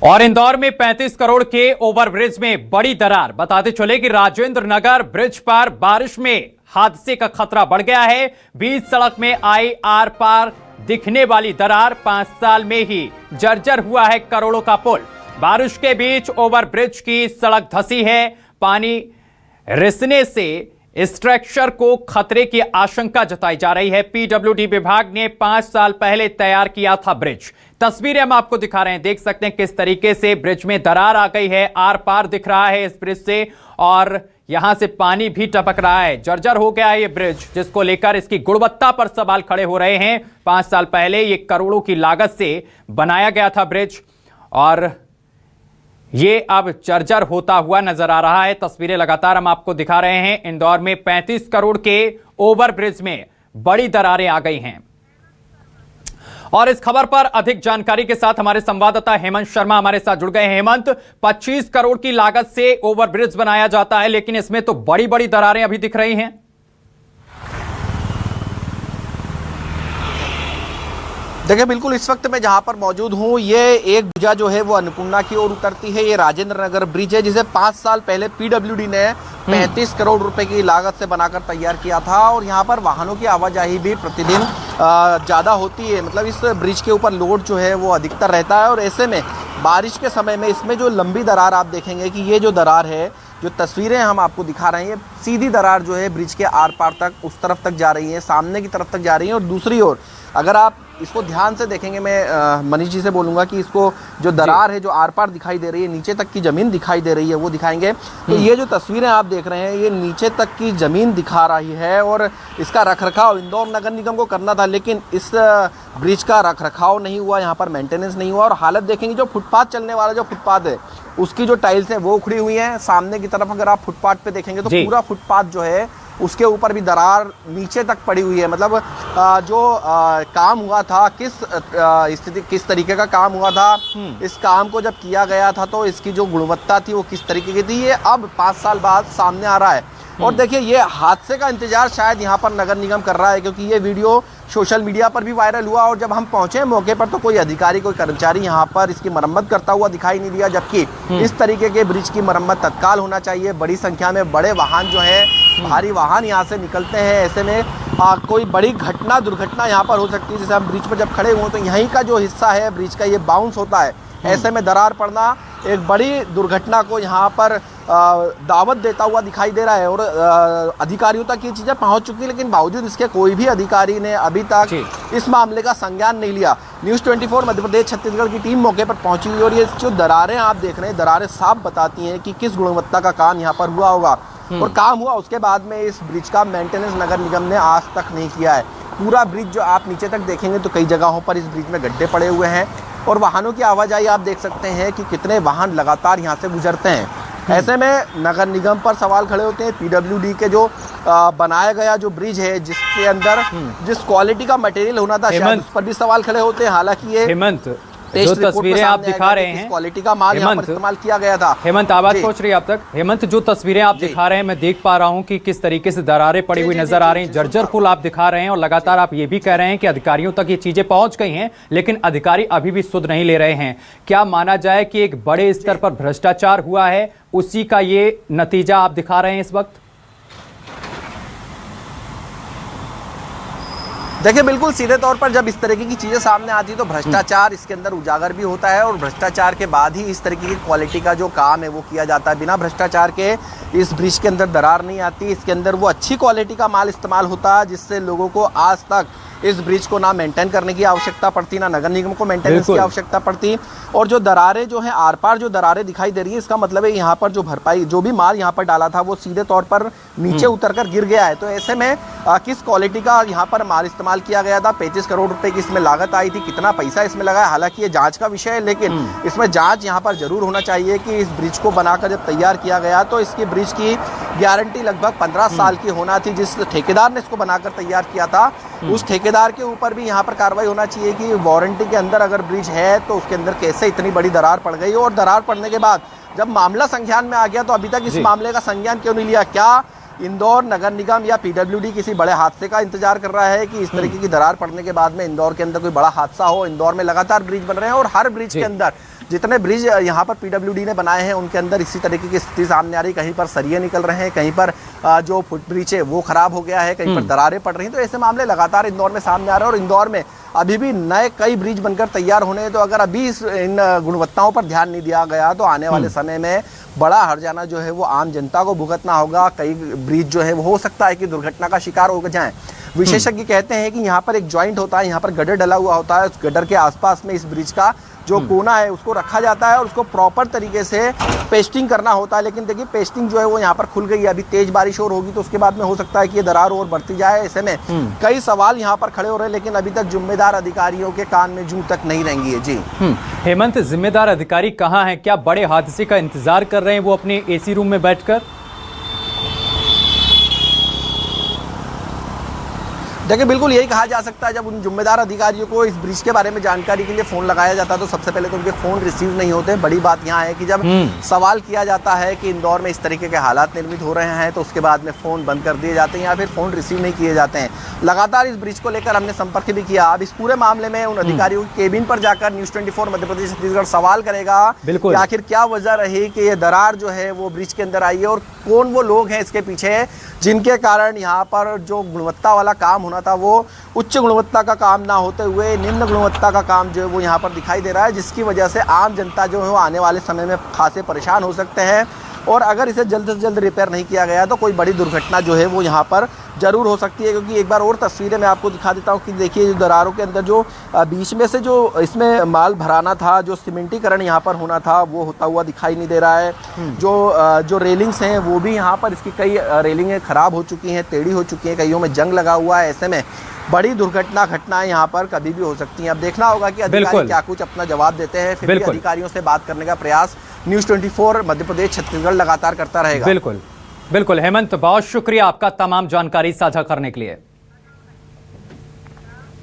और इंदौर में 35 करोड़ के ओवरब्रिज में बड़ी दरार। बताते चले कि राजेंद्र नगर ब्रिज पर बारिश में हादसे का खतरा बढ़ गया है। बीच सड़क में आई आर पार दिखने वाली दरार 5 साल में ही जर्जर हुआ है करोड़ों का पुल। बारिश के बीच ओवरब्रिज की सड़क धंसी है। पानी रिसने से स्ट्रक्चर को खतरे की आशंका जताई जा रही है। पीडब्ल्यूडी विभाग ने 5 साल पहले तैयार किया था ब्रिज। तस्वीरें हम आपको दिखा रहे हैं, देख सकते हैं किस तरीके से ब्रिज में दरार आ गई है। आर पार दिख रहा है इस ब्रिज से और यहां से पानी भी टपक रहा है। जर्जर हो गया है ये ब्रिज, जिसको लेकर इसकी गुणवत्ता पर सवाल खड़े हो रहे हैं। 5 साल पहले ये करोड़ों की लागत से बनाया गया था ब्रिज और ये अब जर्जर होता हुआ नजर आ रहा है। तस्वीरें लगातार हम आपको दिखा रहे हैं। इंदौर में 35 करोड़ के ओवरब्रिज में बड़ी दरारें आ गई हैं। और इस खबर पर अधिक जानकारी के साथ हमारे संवाददाता हेमंत शर्मा हमारे साथ जुड़ गए हैं। हेमंत, 25 करोड़ की लागत से ओवरब्रिज बनाया जाता है, लेकिन इसमें तो बड़ी बड़ी दरारें अभी दिख रही हैं। देखिए, बिल्कुल इस वक्त मैं जहां पर मौजूद हूं, ये एक भुजा जो है वो अन्नपूर्णा की ओर उतरती है। ये राजेंद्र नगर ब्रिज है, जिसे 5 साल पहले पीडब्ल्यूडी ने 35 करोड़ रुपए की लागत से बनाकर तैयार किया था। और यहाँ पर वाहनों की आवाजाही भी प्रतिदिन ज़्यादा होती है। मतलब इस ब्रिज के ऊपर लोड जो है वो अधिकतर रहता है। और ऐसे में बारिश के समय में इसमें जो लंबी दरार आप देखेंगे कि ये जो दरार है, जो तस्वीरें हम आपको दिखा रहे हैं, ये सीधी दरार जो है ब्रिज के आर पार तक, उस तरफ तक जा रही है, सामने की तरफ तक जा रही है। और दूसरी ओर अगर आप इसको ध्यान से देखेंगे, मैं मनीष जी से बोलूँगा कि इसको जो दरार है, जो आर पार दिखाई दे रही है, नीचे तक की ज़मीन दिखाई दे रही है, वो दिखाएंगे। तो ये जो तस्वीरें आप देख रहे हैं, ये नीचे तक की ज़मीन दिखा रही है। और इसका रखरखाव इंदौर नगर निगम को करना था, लेकिन इस ब्रिज का रखरखाव नहीं हुआ, यहाँ पर मेंटेनेंस नहीं हुआ। और हालत देखेंगे, जो फुटपाथ चलने वाला जो फुटपाथ है, उसकी जो टाइल्स हैं वो उखड़ी हुई हैं। सामने की तरफ अगर आप फुटपाथ पे देखेंगे तो पूरा फुटपाथ जो है उसके ऊपर भी दरार नीचे तक पड़ी हुई है। मतलब जो काम हुआ था, किस तरीके का काम हुआ था, इस काम को जब किया गया था तो इसकी जो गुणवत्ता थी वो किस तरीके की थी, ये अब 5 साल बाद सामने आ रहा है। और देखिए, ये हादसे का इंतजार शायद यहाँ पर नगर निगम कर रहा है, क्योंकि ये वीडियो सोशल मीडिया पर भी वायरल हुआ। और जब हम पहुंचे मौके पर तो कोई अधिकारी, कोई कर्मचारी यहाँ पर इसकी मरम्मत करता हुआ दिखाई नहीं दिया। जबकि इस तरीके के ब्रिज की मरम्मत तत्काल होना चाहिए। बड़ी संख्या में बड़े वाहन जो है, भारी वाहन यहाँ से निकलते हैं। ऐसे में कोई बड़ी दुर्घटना यहाँ पर हो सकती है। जैसे हम ब्रिज पर जब खड़े हुए तो यहीं का जो हिस्सा है ब्रिज का, ये बाउंस होता है। ऐसे में दरार पड़ना एक बड़ी दुर्घटना को यहाँ पर दावत देता हुआ दिखाई दे रहा है। और अधिकारियों तक ये चीज़ें पहुँच चुकी, लेकिन बावजूद इसके कोई भी अधिकारी ने अभी तक इस मामले का संज्ञान नहीं लिया। न्यूज़ 24 मध्य प्रदेश छत्तीसगढ़ की टीम मौके पर पहुंची हुई। और ये जो दरारें आप देख रहे हैं, दरारें साफ बताती हैं कि किस गुणवत्ता का काम यहाँ पर हुआ होगा। और काम हुआ उसके बाद में इस ब्रिज का मेंटेनेंस नगर निगम ने आज तक नहीं किया है। पूरा ब्रिज जो आप नीचे तक देखेंगे तो कई जगहों पर इस ब्रिज में गड्ढे पड़े हुए हैं। और वाहनों की आवाजाही आप देख सकते हैं कि कितने वाहन लगातार यहाँ से गुजरते हैं। ऐसे में नगर निगम पर सवाल खड़े होते हैं। पीडब्ल्यूडी के जो बनाया गया जो ब्रिज है, जिसके अंदर जिस क्वालिटी का मटेरियल होना था, शायद उस पर भी सवाल खड़े होते हैं। हालांकि ये हेमंत, जो तस्वीरें आप दिखा रहे हैं, क्वालिटी का माल यहाँ पर इस्तेमाल किया गया था। हेमंत, आवाज पहुंच रही है आप तक? हेमंत, जो तस्वीरें आप दिखा रहे हैं, मैं देख पा रहा हूं कि किस तरीके से दरारें पड़ी हुई नजर आ रही हैं। जर्जर पुल आप दिखा रहे हैं और लगातार आप ये भी कह रहे हैं कि अधिकारियों तक ये चीजें पहुंच गई हैं, लेकिन अधिकारी अभी भी सुध नहीं ले रहे हैं। क्या माना जाए कि एक बड़े स्तर पर भ्रष्टाचार हुआ है, उसी का ये नतीजा आप दिखा रहे हैं इस वक्त? देखिए, बिल्कुल सीधे तौर पर जब इस तरीके की चीज़ें सामने आती है तो भ्रष्टाचार इसके अंदर उजागर भी होता है। और भ्रष्टाचार के बाद ही इस तरीके की क्वालिटी का जो काम है वो किया जाता है। बिना भ्रष्टाचार के इस ब्रिज के अंदर दरार नहीं आती। इसके अंदर वो अच्छी क्वालिटी का माल इस्तेमाल होता है, जिससे लोगों को आज तक इस ब्रिज को ना मेंटेन करने की आवश्यकता पड़ती, ना नगर निगम को मेंटेनेंस की आवश्यकता पड़ती। और जो दरारें जो हैं, आर पार जो दरारें दिखाई दे रही है, इसका मतलब है यहाँ पर जो भरपाई, जो भी माल यहाँ पर डाला था वो सीधे तौर पर नीचे उतरकर गिर गया है। तो ऐसे में किस क्वालिटी का यहाँ पर माल इस्तेमाल किया गया था, 35 करोड़ रुपए की इसमें लागत आई थी, कितना पैसा इसमें लगा है, हालांकि ये जांच का विषय है। लेकिन इसमें जांच यहाँ पर जरूर होना चाहिए कि इस ब्रिज को बनाकर जब तैयार किया गया तो इसकी ब्रिज की गारंटी लगभग 15 साल की होना थी। जिस ठेकेदार ने इसको बनाकर तैयार किया था, उस ठेकेदार के ऊपर भी यहाँ पर कार्रवाई होना चाहिए कि वारंटी के अंदर अगर ब्रिज है तो उसके अंदर कैसे इतनी बड़ी दरार पड़ गई। और दरार पड़ने के बाद जब मामला संज्ञान में आ गया तो अभी तक इस मामले का संज्ञान क्यों नहीं लिया? क्या इंदौर नगर निगम या पीडब्ल्यूडी किसी बड़े हादसे का इंतजार कर रहा है कि इस तरीके की दरार पड़ने के बाद में इंदौर के अंदर कोई बड़ा हादसा हो? इंदौर में लगातार ब्रिज बन रहे हैं और हर ब्रिज के अंदर जितने ब्रिज यहाँ पर पीडब्ल्यूडी ने बनाए हैं उनके अंदर इसी तरीके की स्थिति सामने आ रही। कहीं पर सरिये निकल रहे हैं, कहीं पर जो फुटब्रिज है वो खराब हो गया है, कहीं पर दरारें पड़ रही हैं। तो ऐसे मामले लगातार इंदौर में सामने आ रहे हैं और इंदौर में अभी भी नए कई ब्रिज बनकर तैयार होने हैं। तो अगर अभी इन गुणवत्ताओं पर ध्यान नहीं दिया गया तो आने वाले समय में बड़ा हर्जाना जो है वो आम जनता को भुगतना होगा। कई ब्रिज जो है वो हो सकता है कि दुर्घटना का शिकार हो जाएं। विशेषज्ञ कहते हैं कि यहाँ पर एक जॉइंट होता है, यहाँ पर गड्ढर डला हुआ होता है, उस गड्ढर के आसपास में इस ब्रिज का जो कोना है उसको रखा जाता है और उसको प्रॉपर तरीके से पेस्टिंग करना होता है। लेकिन देखिए पेस्टिंग जो है वो यहाँ पर खुल गई है। अभी तेज बारिश और होगी तो उसके बाद में हो सकता है कि ये दरार और बढ़ती जाए। ऐसे में कई सवाल यहाँ पर खड़े हो रहे हैं, लेकिन अभी तक जिम्मेदार अधिकारियों के कान में जूं तक नहीं रेंगी है। जी हेमंत, जिम्मेदार अधिकारी कहाँ हैं? क्या बड़े हादसे का इंतजार कर रहे हैं वो अपने एसी रूम में बैठकर? देखिए बिल्कुल यही कहा जा सकता है। जब उन जिम्मेदार अधिकारियों को इस ब्रिज के बारे में जानकारी के लिए फोन लगाया जाता है तो सबसे पहले तो उनके फोन रिसीव नहीं होते। बड़ी बात यहाँ है कि जब सवाल किया जाता है कि इंदौर में इस तरीके के हालात निर्मित हो रहे हैं तो उसके बाद में फोन बंद कर दिए जाते हैं या फिर फोन रिसीव नहीं किए जाते हैं। लगातार इस ब्रिज को लेकर हमने संपर्क भी किया। अब इस पूरे मामले में उन अधिकारियों की केबिन पर जाकर न्यूज़ 24 मध्य प्रदेश छत्तीसगढ़ सवाल करेगा कि आखिर क्या वजह रही कि ये दरार जो है वो ब्रिज के अंदर आई है और कौन वो लोग हैं इसके पीछे जिनके कारण यहाँ पर जो गुणवत्ता वाला काम होना था वो उच्च गुणवत्ता का काम ना होते हुए निम्न गुणवत्ता का काम जो है वो यहाँ पर दिखाई दे रहा है, जिसकी वजह से आम जनता जो है वो आने वाले समय में खासे परेशान हो सकते हैं। और अगर इसे जल्द से जल्द रिपेयर नहीं किया गया तो कोई बड़ी दुर्घटना जो है वो यहाँ पर जरूर हो सकती है। क्योंकि एक बार और तस्वीरें मैं आपको दिखा देता हूँ कि देखिए जो दरारों के अंदर जो बीच में से जो इसमें माल भराना था, जो सीमेंटीकरण यहाँ पर होना था वो होता हुआ दिखाई नहीं दे रहा है। जो रेलिंग्स हैं वो भी यहाँ पर इसकी कई रेलिंगें खराब हो चुकी हैं, टेढ़ी हो चुकी हैं, कईयों में जंग लगा हुआ है। ऐसे में बड़ी दुर्घटना घटनाएं यहाँ पर कभी भी हो सकती हैं। अब देखना होगा कि अधिकारी क्या कुछ अपना जवाब देते हैं। फिर भी अधिकारियों से बात करने का प्रयास न्यूज़ 24 मध्य प्रदेश छत्तीसगढ़ लगातार करता रहेगा। बिल्कुल हेमंत, बहुत शुक्रिया आपका तमाम जानकारी साझा करने के लिए।